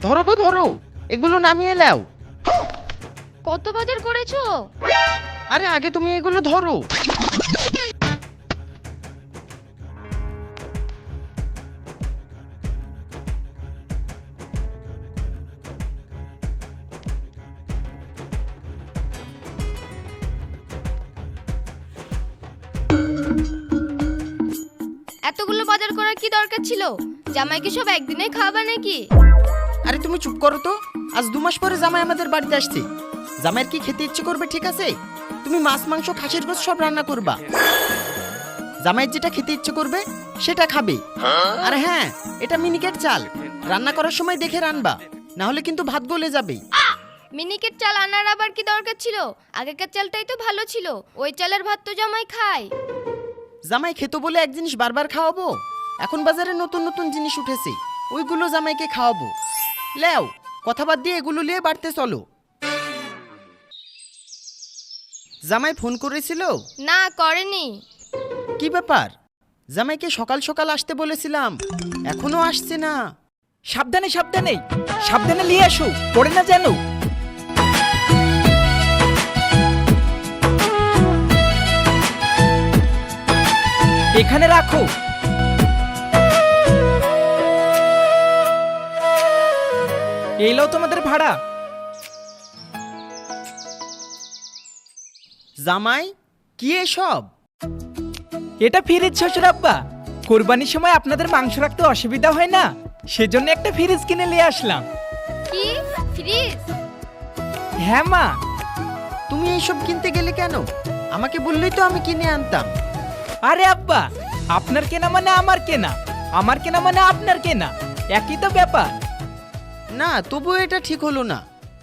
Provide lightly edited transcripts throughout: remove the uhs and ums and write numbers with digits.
ধরো গো ধরো, এগুলো নামিয়ে নাও। কত বাজার করেছো? আরে আগে তুমি এগুলো ধরো। এতগুলো বাজার করার কি দরকার ছিল? জামাইকে সব একদিনে খাওয়াবে নাকি? আরে তুমি চুপ করো তো। আজ 2 মাস পরে জামাই আমাদের বাড়িতে আসছে। জামাইয়ের কি খেতে ইচ্ছে করবে, ঠিক আছে? তুমি মাছ মাংস খাসির গোশত সব রান্না করবা। জামাইয়ের যেটা খেতে ইচ্ছে করবে সেটা খাবে। আর হ্যাঁ, এটা মিনিকেট চাল, রান্না করার সময় দেখে রান্না, না হলে কিন্তু ভাত গলে যাবে। মিনিকেট চাল আনার আবার কি দরকার ছিল? আগেকার চালটাই তো ভালো ছিল, ওই চালের ভাত তো জামাই খায়। জামাই খেতো বলে এক জিনিস বারবার খাওয়াবো? এখন বাজারে নতুন নতুন জিনিস উঠেছে, ওইগুলো জামাইকে খাওয়াবো। লেও, কথা বাদ দিয়ে এগুলো নিয়ে বাড়তে চলো। জামাই ফোন করেছিল? না, করেনি। কি ব্যাপার? জামাইকে সকাল সকাল আসতে বলেছিলাম, এখনো আসছে না। সাবধানে সাবধানে সাবধানে নিয়ে আসো, পড়ে না যেন। এখানে রাখো। এই লও তোমাদের ভাড়া। জামাই, কি এসব? এটা ফ্রিজ শ্বশুর আব্বা, কোরবানির সময় আপনাদের মাংস রাখতে অসুবিধা হয় না, সেজন্য একটা ফ্রিজ কিনে নিয়ে আসলাম। কি ফ্রিজ? হ্যাঁ মা। তুমি এইসব কিনতে গেলে কেন? আমাকে বললেই তো আমি কিনে আনতাম। আরে আব্বা, আপনার কেনা মানে আমার কেনা, আমার কেনা মানে আপনার কেনা, একই তো ব্যাপার। না, তবুও এটা ঠিক হলো না।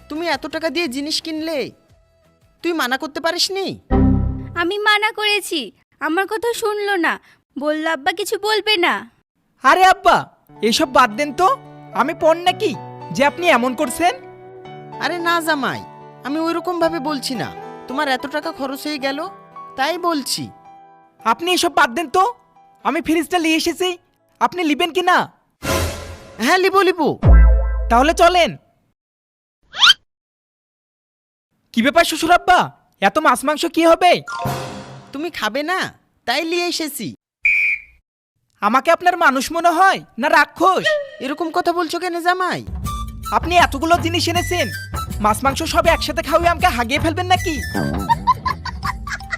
তুমি এত টাকা দিয়ে জিনিস কিনলে, তুই মানা করতে পারিসনি? আমি মানা করেছি, আমার কথা শুনলো না, বলল আব্বা কিছু বলবে না। আরে আব্বা, এসব বাদ দেন তো, আমি পণ নাকি যে আপনি এমন করছেন? আরে না জামাই, আমি ওইরকম ভাবে বলছি না। তোমার এত টাকা খরচ হয়ে গেল তাই বলছি। আপনি এসব বাদ দেন তো, আমি ফ্রিজটা নিয়ে এসেছি, আপনি নিবেন কি না? হ্যাঁ, লিবো লিবো। তাহলে চলেন। কি ব্যাপার শ্বশুর আব্বা, এত মাছ মাংস কি হবে? তুমি খাবে না তাই নিয়ে এসেছি। আমাকে আপনার মানুষ মনে হয় না রাক্ষস? এরকম কথা বলছো কেন জামাই? আপনি এতগুলো জিনিস এনেছেন, মাছ মাংস সব একসাথে খাওয়াই আমাকে হাগিয়ে ফেলবেন নাকি?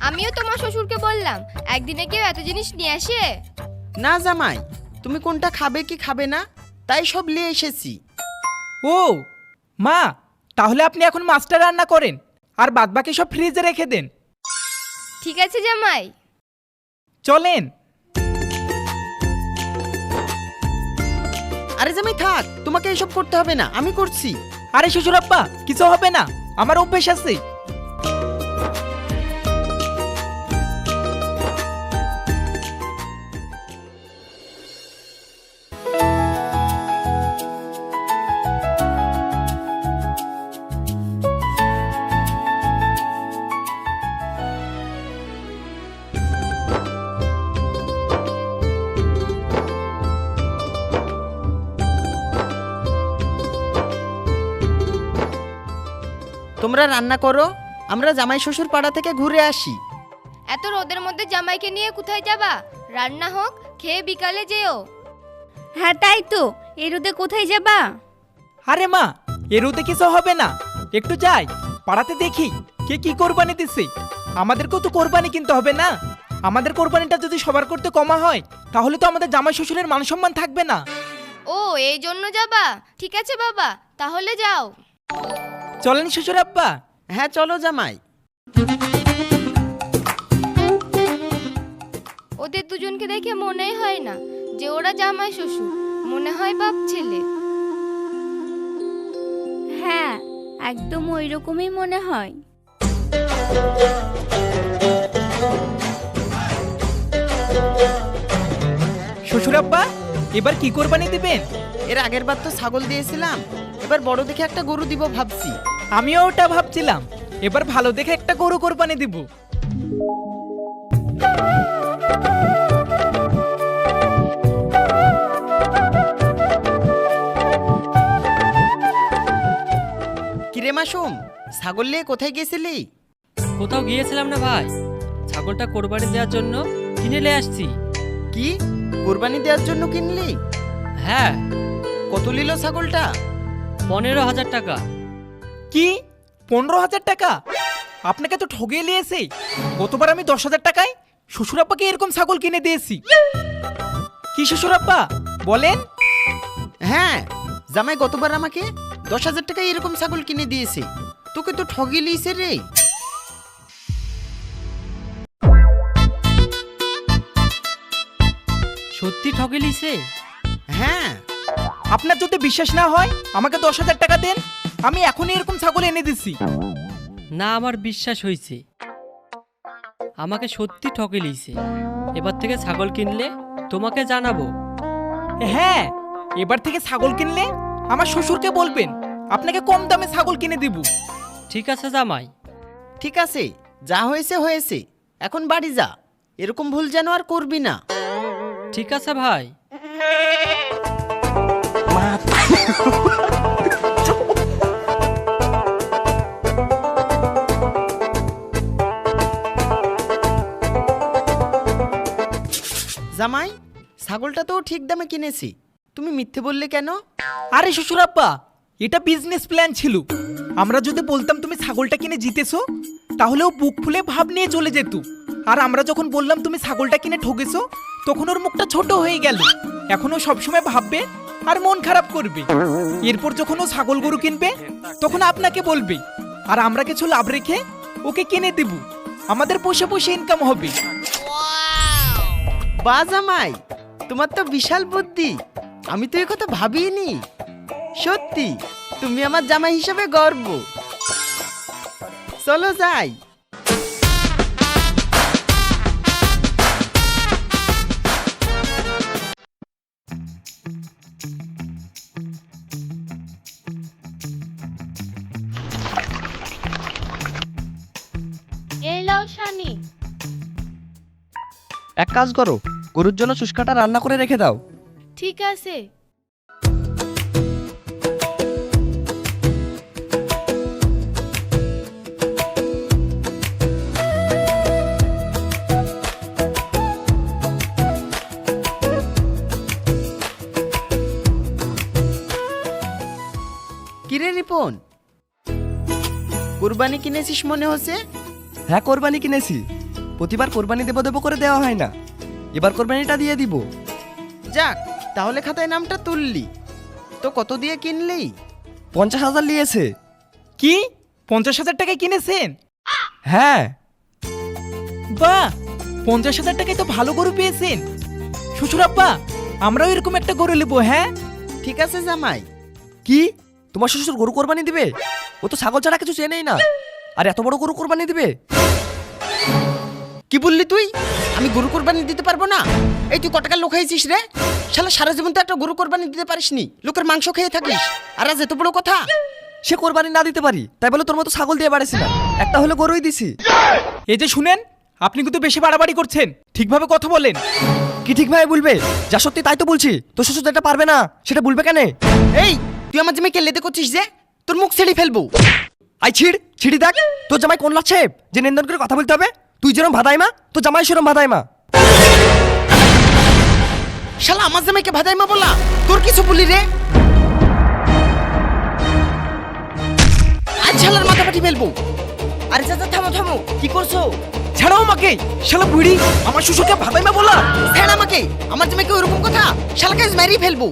আমিও তোমার শ্বশুরকে বললাম, একদিনে কেউ এত জিনিস নিয়ে আসে? না জামাই, তুমি কোনটা খাবে কি খাবে না তাই সব নিয়ে এসেছি। ও মা, তাহলে আপনি এখন মাছটা রান্না করেন আর বাদবাকি সব ফ্রিজে রেখে দেন। ঠিক আছে জামাই। চলেন। আরে জামাই থাক, তোমাকে এসব করতে হবে না, আমি করছি। আরে শ্বশুর আব্বা, কিছু হবে না, আমার অভ্যেস আছে। তোমরা রান্না করো, আমরা জামাই শ্বশুর পাড়া থেকে ঘুরে আসি। এত রোদের মধ্যে জামাইকে নিয়ে কোথায় যাবা? রান্না হোক, খেয়ে বিকালে যেও। হ্যাঁ তাই তো, এই রোদে কোথায় যাবা? আরে মা, এর ওতে কিছু হবে না, একটু যাই পাড়াতে দেখি কে কি কোরবানি দিচ্ছে। আমাদেরকেও তো কোরবানি কিনতে হবে না? আমাদের কোরবানিটা যদি সবার করতে কমা হয়, তাহলে তো আমাদের জামাই শ্বশুরের মান সম্মান থাকবে না। ও, এই জন্য যাবা? ঠিক আছে বাবা, তাহলে যাও। চলেন শ্বশুর আব্বা। হ্যাঁ চলো জামাই। ওদের দুজনকে দেখে মনেই হয় না যে ওরা জামাই শ্বশুর, মনে হয় বাপ ছেলে। হ্যাঁ, একদম ওই রকমই মনে হয়। শ্বশুর আব্বা, এবার কি কোরবানি দিবেন? এর আগের বার তো ছাগল দিয়েছিলাম, এবার বড় দেখে একটা গরু দিব ভাবছি। আমিও ওটা ভাবছিলাম, এবার ভালো দেখে একটা গরু কোরবানি দিব। কিরে মাসুম, ছাগল নিয়ে কোথায় গেছিলি? কোথাও গিয়েছিলাম না ভাই, ছাগলটা কোরবানি দেওয়ার জন্য কিনে নিয়ে আসছি। কি কোরবানি দেওয়ার জন্য কিনলি? হ্যাঁ, কত নিল ছাগলটা? 15,000 টাকা। কি 15,000 টাকা? আপনাকে তো ঠগিয়ে নিয়েছে। গতবার আমি 10,000 টাকায় শ্বশুরাব্বাকে এরকম ছাগল কিনে দিয়েছি। কি শ্বশুরাব্বা বলেন? হ্যাঁ, জামাই গতবার আমাকে 10,000 টাকায় এরকম ছাগল কিনে দিয়েছে। তোকে তো ঠগিয়ে লিয়েছে রে। সত্যি ঠকে লিছে? হ্যাঁ। আপনার যদি বিশ্বাস না হয় আমাকে 10,000 টাকা দেন, আমি এখনই এরকম ছাগল এনে দিচ্ছি। না, আমার বিশ্বাস হয়েছে, আমাকে সত্যি ঠকে লিছে। এবার থেকে ছাগল কিনলে তোমাকে জানাবো। হ্যাঁ, এবার থেকে ছাগল কিনলে আমার শ্বশুরকে বলবেন আপনাকে কম দামে ছাগল কিনে দিব। ঠিক আছে জামাই। ঠিক আছে, যা হয়েছে হয়েছে, এখন বাড়ি যা। এরকম ভুল যেন আর করবি না। ঠিক আছে ভাই। জামাই, ছাগলটা তো ঠিক দামে কিনেছি, তুমি মিথ্যে বললে কেন? আরে শ্বশুরাব্বা, এটা বিজনেস প্ল্যান ছিল। আমরা যদি বলতাম তুমি ছাগলটা কিনে জিতেছো, তাহলে ও বুক ফুলে ভাব নিয়ে চলে যেত। আর আমরা যখন বললাম তুমি ছাগলটা কিনে ঠকেছো, তখন ওর মুখটা ছোট হয়ে গেল। এখন ও সবসময় ভাববে আর মন খারাপ করবে। এরপর যখন ও ছাগল গরু কিনবে, তখন আপনাকে বলবে, আর আমরা কিছু লাভ রেখে ওকে কিনে দেব। আমাদের পয়সা পয়সা ইনকাম হবে। বা জামাই, তোমার তো বিশাল বুদ্ধি, আমি তো এই কথা ভাবিনি। সত্যি তুমি আমার জামাই হিসেবে গর্ব। চলো যাই। এই লাও শানি। এক কাজ করো, গরুর জন্য শুষ্কাটা রান্না করে রেখে দাও। ঠিক আছে। কিরে রিপন, কুরবানি কিনেছিস মনে হচ্ছে? হ্যাঁ, কোরবানি কিনেছি। প্রতিবার কোরবানি দেবো দেবো করে দেওয়া হয় না, এবার কোরবানিটা দিয়ে দিব। যাক, তাহলে খাতায় নামটা তুললি। তো কত দিয়ে কিনলি? 50,000 নিয়েছে। কি 50,000 টাকায় কিনেছেন? হ্যাঁ। বাহ, 50,000 টাকায় তো ভালো গরু পেয়েছেন। শ্বশুরাব্বা, আমরাও এরকম একটা গরু নেবো। হ্যাঁ ঠিক আছে জামাই। কি তোমার শ্বশুর গরু কোরবানি দিবে? ও তো ছাগল ছাড়া কিছু চেনেই না, আর এত বড় গরু কোরবানি দিবে? কি বললি তুই? আমি গরু কোরবানি দিতে পারবো না? এই তুই কটাকার লোক হয়েছিস রে? শালা সারা জীবন তো একটা গরু কোরবানি দিতে পারিসনি, লোকের মাংস খেয়ে থাকিস, আর আজ এত বড় কথা? সে কোরবানি না দিতে পারি তাই বলে তোর মতো ছাগল দিয়ে বাড়াইছি না, একটা হলে গরুই দিছি। এই যে শুনেন, আপনি কিন্তু বেশি বাড়াবাড়ি করছেন। ঠিকভাবে কথা বলেন। কি ঠিক ভাই বলবে? যা সত্যি তাই তো বলছি। তোর শ্বশুর যেটা পারবে না সেটা বলবে কেন? এই তুই আমার জামাইকে লেদে করছিস যে? তোর মুখ ছেড়ে ফেলবো। আই ছিড়ি দেখ তোর জামাই কোন লাগছে যে নিন্দন করে কথা বলতে হবে? তুই যেরকম ভাদাইমা তোর জামাই সেরকম ভাদাইমা। শালা আমার জামাইকে ভাদাইমা বলা তোর কিছু বলি রে? আজ শালার মাথা পাঠি ফেলবো। আরে চাচা থামো থামো, কি করছো? ছাড়াও আমাকে, শালা বুড়ি, আমার শ্বশুরকে ভাদাইমা বলা। ছাড় আমাকে, আমার জামাইকে ওরকম কথা, শালাকে আজ মেরেই ফেলবো।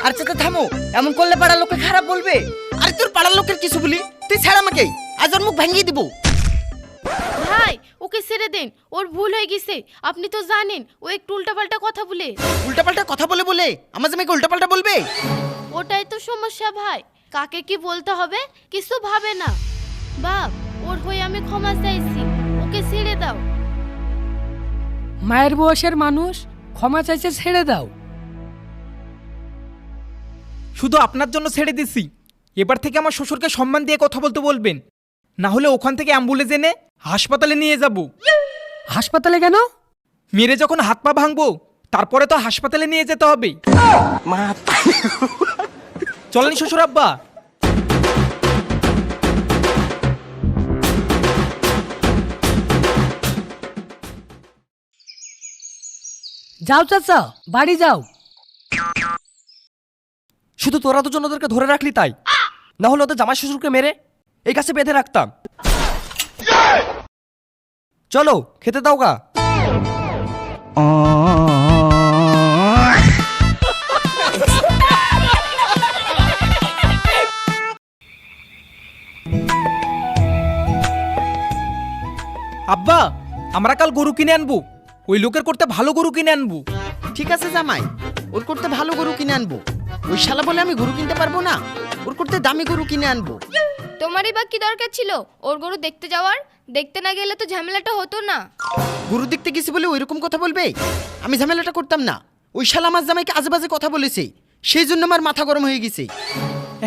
আর চাচা থামো, এমন করলে পাড়ার লোকে খারাপ বলবে। আরে তোর পাড়ার লোকের কিছু বলি, তুই ছাড় আমাকে, আজ ওর মুখ ভাঙিয়ে দিব। ভাই, ওকে ছেড়ে দেন, ওর ভুল হয়ে গেছে। আপনি তো জানেন ও একটু উল্টাপাল্টা কথা বলে। উল্টাপাল্টা কথা বলে বলে আমার জামাইকে উল্টাপাল্টা বলবে? ওটাই তো সমস্যা ভাই, কাকে কি বলতে হবে কিছু ভাবে না। বাপ, ওর হয়ে আমি ক্ষমা চাইছি, ওকে ছেড়ে দাও। মায়ের বয়সের মানুষ, ক্ষমা চাইছে, ছেড়ে দাও। শুধু আপনার জন্য ছেড়ে দিছি। এবার থেকে আমার শ্বশুরকে সম্মান দিয়ে কথা বলতে বলবেন, না হলে ওখান থেকে অ্যাম্বুলেন্স এনে হাসপাতালে নিয়ে যাব। হাসপাতালে কেন? মেরে যখন হাত পা ভাঙবো, তারপরে তো হাসপাতালে নিয়ে যেতে হবে। চলেন শ্বশুর আব্বা। যাও চাচা, বাড়ি যাও। শুধু তোরা দুজন ওদেরকে ধরে রাখলি তাই, না হলে ওদের জামাই শ্বশুরকে মেরে এই কাছে বেঁধে রাখতাম। চলো খেতে দাও গা। আব্বা, আমরা কাল গরু কিনে আনবো। ওই লোকের করতে ভালো গরু কিনে আনবো। ঠিক আছে জামাই, ওর করতে ভালো গরু কিনে আনবো। ওই শালা বলে আমি গরু কিনতে পারবো না, ওর করতে দামি গরু কিনে আনবো। তোমারই বা কি দরকার ছিল ওর গরু দেখতে যাওয়ার? দেখতে না গেলে তো ঝামেলাটা হতো না। গরু দেখতে গেছি বলে ওইরকম কথা বলবে? আমি ঝামেলাটা করতাম না। ওই শালা আমার জামাইকে আজেবাজে কথা বলেছে, সেই জন্য আমার মাথা গরম হয়ে গেছে।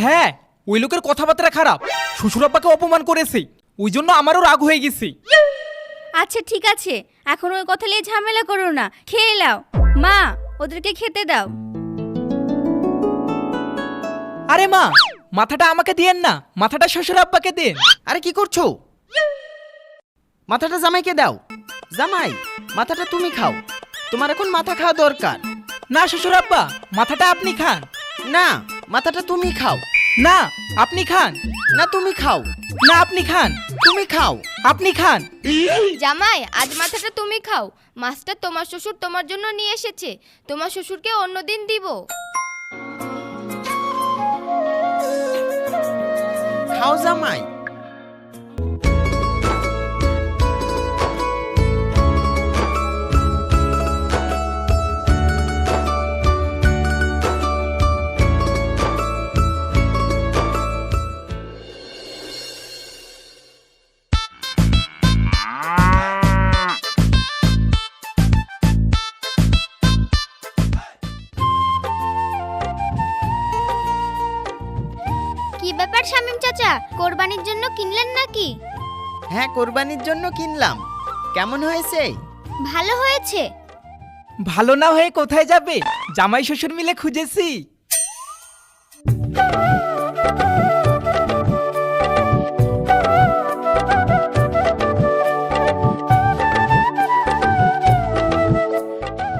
হ্যাঁ, ওই লোকের কথাবার্তা খারাপ, শ্বশুর আব্বাকে অপমান করেছে, ওই জন্য আমারও রাগ হয়ে গেছে। আচ্ছা ঠিক আছে, এখন ওই কথা নিয়ে ঝামেলা করো না, খেয়ে নাও। মা, ওদেরকে খেতে দাও। আরে মা, মাথাটা আমাকে দিয়েন না, মাথাটা শ্বশুর আব্বাকে দেন। আরে কি করছো? মাথাটা জামাইকে দাও। জামাই, মাথাটা তুমি খাও, তোমার এখন মাথা খাওয়া দরকার। না শ্বশুর আব্বা, মাথাটা আপনি খান। না, মাথাটা তুমি খাও। না আপনি খান। না তুমি খাও। না আপনি খান। তুমি খাও। আপনি খান। জামাই, আজ মাথাটা তুমি খাও। মাছটা তোমার শ্বশুর তোমার জন্য নিয়ে এসেছে, তোমার শ্বশুরকে অন্যদিন দিব। খাও জামাই। কি ব্যাপার শামিম চাচা, কোরবানির জন্য কিনলেন নাকি? হ্যাঁ, কোরবানির জন্য কিনলাম। কেমন হয়েছে? ভালো হয়েছে। ভালো না হয়ে কোথায় যাবে? জামাই শ্বশুর মিলে খুঁজেছি।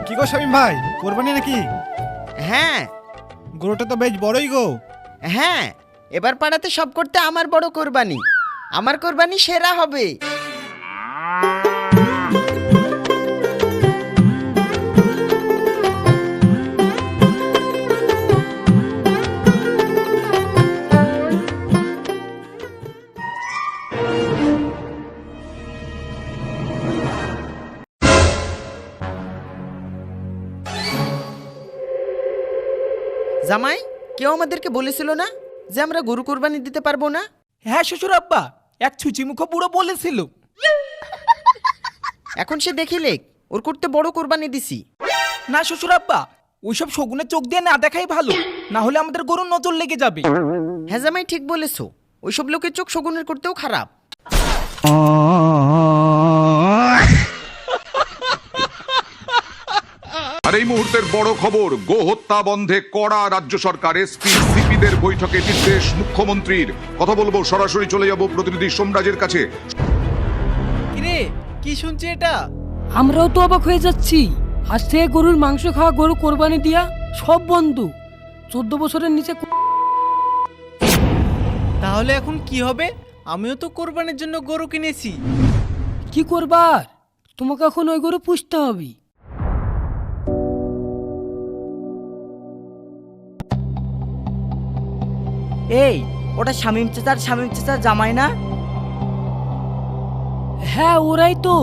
কি গো শামিম ভাই, কোরবানি নাকি? হ্যাঁ। গরুটা তো বেশ বড়ই গো। হ্যাঁ, এবার পাড়াতে সব করতে আমার বড় কোরবানি। আমার কোরবানি সেরা হবে। জামাই, কেউ আমাদেরকে বলেছিল না যে আমরা গরু কোরবানি দিতে পারবো না? হ্যাঁ শ্বশুর আব্বা, এক ছুচিমুখ বুড়ো বলেছিল। এখন সে দেখিলে ওর করতে বড় কোরবানি দিছি। না শ্বশুর আব্বা, ওইসব শগুনের চোখ দিয়ে না দেখাই ভালো, না হলে আমাদের গরুর নজর লেগে যাবে। হ্যাঁ জামাই, ঠিক বলেছো। ওইসব লোকের চোখ শগুনের করতেও খারাপ। আর এই মুহূর্তের বড় খবর, গো হত্যা বন্ধে কড়া রাজ্য সরকার, এসপি সিপিদের বৈঠকে নির্দেশ মুখ্যমন্ত্রীর। কথা বলবো, সরাসরি চলে যাব প্রতিনিধি সোমরাজের কাছে। কিরে, কি শুনছি এটা? আমরাও তো অবাক হয়ে যাচ্ছি। আজ থেকে গরুর মাংস খাওয়া, গরু কোরবানি দিয়া সব বন্ধ। 14 বছরের নিচে তাহলে এখন কি হবে? আমিও তো কোরবানির জন্য গরু কিনেছি। কি করবার? তোমাকে এখন ওই গরু পুষতে হবে। এই, ওটা শামিম চাচার জামাই না? হ্যাঁ, ওরাই তো।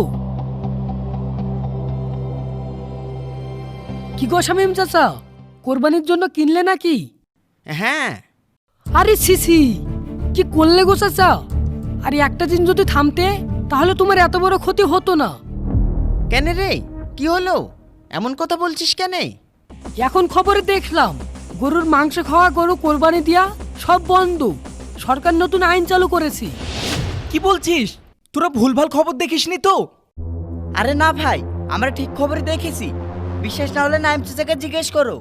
কি গো শামিম চাচা, কোরবানির জন্য কিনলে নাকি? হ্যাঁ। আরে সিসি, কি করলে গো চাচা? আরে একটা দিন যদি থামতে, তাহলে তোমার এত বড় ক্ষতি হতো না। কেন রে, কি হলো? এমন কথা বলছিস কেন? এখন খবরে দেখলাম গরুর মাংস খাওয়া, গরু কোরবানি দিয়া সব বন্ধ। সরকার নতুন আইন চালু করেছে। কি বলছিস? তোরা ভুলভাল খবর দেখিসনি তো? আরে না ভাই, আমরা ঠিক খবরই দেখেছি। বিশ্বাস না হলে নাইম চাচাকে জিজ্ঞেস করো।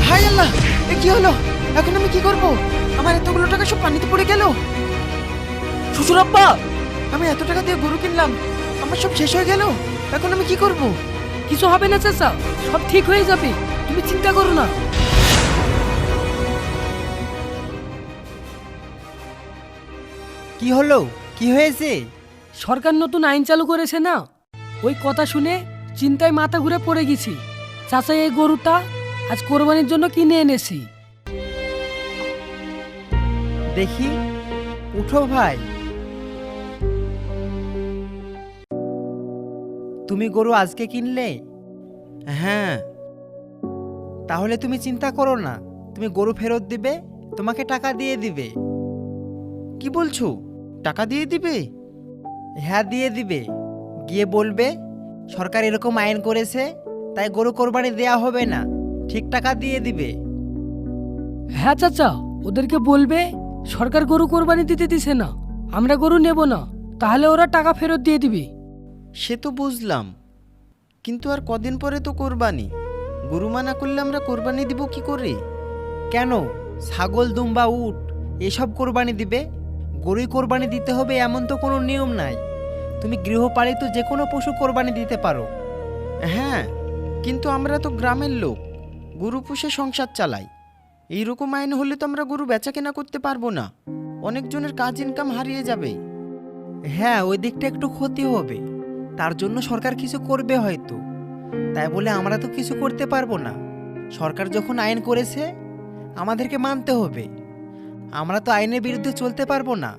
হাই আল্লাহ, এ কি হলো? এখন আমি কি করব? আমার এতগুলো টাকা সব পানিতে পড়ে গেল। শ্বশুর আব্বা, আমি এত টাকা দিয়ে গরু কিনলাম, আমার সব শেষ হয়ে গেল। এখন আমি কি করব? কিছু হবে না চাচা, সব ঠিক হয়ে যাবে, তুমি চিন্তা করো না। কি হলো? কি হয়েছে? সরকার নতুন আইন চালু করেছে না, ওই কথা শুনে চিন্তায় মাথা ঘুরে পড়ে গেছি। চাচা, এই গরুটা আজ কোরবানির জন্য কিনে এনেছি। দেখি, উঠো ভাই। তুমি গরু আজকে কিনলে? হ্যাঁ। তাহলে তুমি চিন্তা করো না, তুমি গরু ফেরত দিবে, তোমাকে টাকা দিয়ে দিবে। কি বলছো? টাকা দিয়ে দিবে? হ্যাঁ, দিয়ে দিবে। গিয়ে বলবে সরকার এরকম আইন করেছে, তাই গরু কোরবানি দেয়া হবে না, ঠিক টাকা দিয়ে দিবে। হ্যাঁ চাচা, ওদেরকে বলবে সরকার গরু কোরবানি দিতে দিছে না, আমরা গরু নেব না, তাহলে ওরা টাকা ফেরত দিয়ে দিবে। সে তো বুঝলাম, কিন্তু আর কদিন পরে তো কোরবানি। গরু মানা করলে আমরা কোরবানি দিব কি করে? কেন, ছাগল, দুম্বা, উট এসব কোরবানি দিবে? গরুই কোরবানি দিতে হবে এমন তো কোনো নিয়ম নাই। তুমি গৃহপালিত যে কোনো পশু কোরবানি দিতে পারো। হ্যাঁ, কিন্তু আমরা তো গ্রামের লোক, গরু পুষে সংসার চালাই। এইরকম আইন হলে তো আমরা গরু বেচা কেনা করতে পারবো না, অনেকজনের কাজ ইনকাম হারিয়ে যাবে। হ্যাঁ, ওই দিকটা একটু ক্ষতি হবে, তার জন্য সরকার কিছু করবে হয়তো। তাই বলে আমরা তো কিছু করতে পারবো না। সরকার যখন আইন করেছে আমাদেরকে মানতে হবে, আমরা তো আইনের বিরুদ্ধে চলতে পারবো না।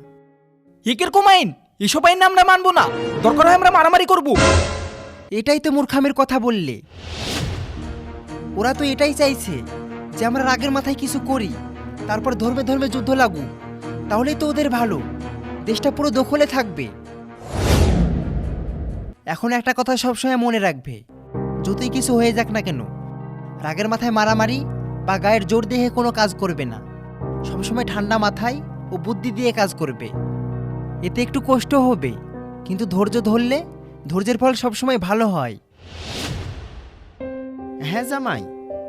কিরকম আইন? এসব আইন আমরা মানবো না, দরকার হয় আমরা মারামারি করব। এটাই তো মূর্খামির কথা বললে। ওরা তো এটাই চাইছে যে আমরা রাগের মাথায় কিছু করি, তারপর ধর্মে ধর্মে যুদ্ধ লাগুক, তাহলেই তো ওদের ভালো, দেশটা পুরো দখলে থাকবে। এখন একটা কথা সবসময় মনে রাখবে, যতই কিছু হয়ে যাক না কেন, রাগের মাথায় মারামারি বা গায়ের জোর দেহে কোনো কাজ করবে না। সবসময় ঠান্ডা মাথায় ও বুদ্ধি দিয়ে কাজ করবে। এতে একটু কষ্ট হবে, কিন্তু ধৈর্য ধরলে ধৈর্যের ফল সবসময় ভালো হয়। হ্যাঁ জামাই,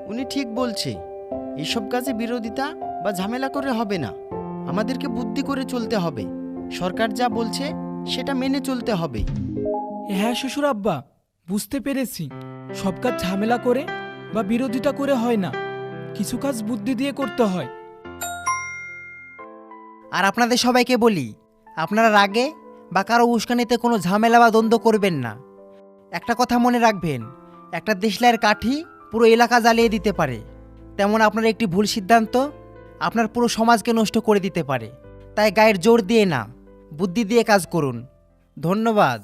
উনি ঠিক বলছে। এইসব কাজে বিরোধিতা বা ঝামেলা করে হবে না, আমাদেরকে বুদ্ধি করে চলতে হবে। সরকার যা বলছে সেটা মেনে চলতে হবে। হ্যাঁ শ্বশুর আব্বা, বুঝতে পেরেছি। সব কাজ ঝামেলা করে বা বিরোধিতা করে হয় না, কিছু কাজ বুদ্ধি দিয়ে করতে হয়। আর আপনাদের সবাইকে বলি, আপনারা রাগে বা কারো উস্কানিতে কোনো ঝামেলা বা দ্বন্দ্ব করবেন না। একটা কথা মনে রাখবেন, একটা দেশলাইয়ের কাঠি পুরো এলাকা জ্বালিয়ে দিতে পারে, তেমন আপনার একটি ভুল সিদ্ধান্ত আপনার পুরো সমাজকে নষ্ট করে দিতে পারে। তাই গায়ের জোর দিয়ে না, বুদ্ধি দিয়ে কাজ করুন। ধন্যবাদ।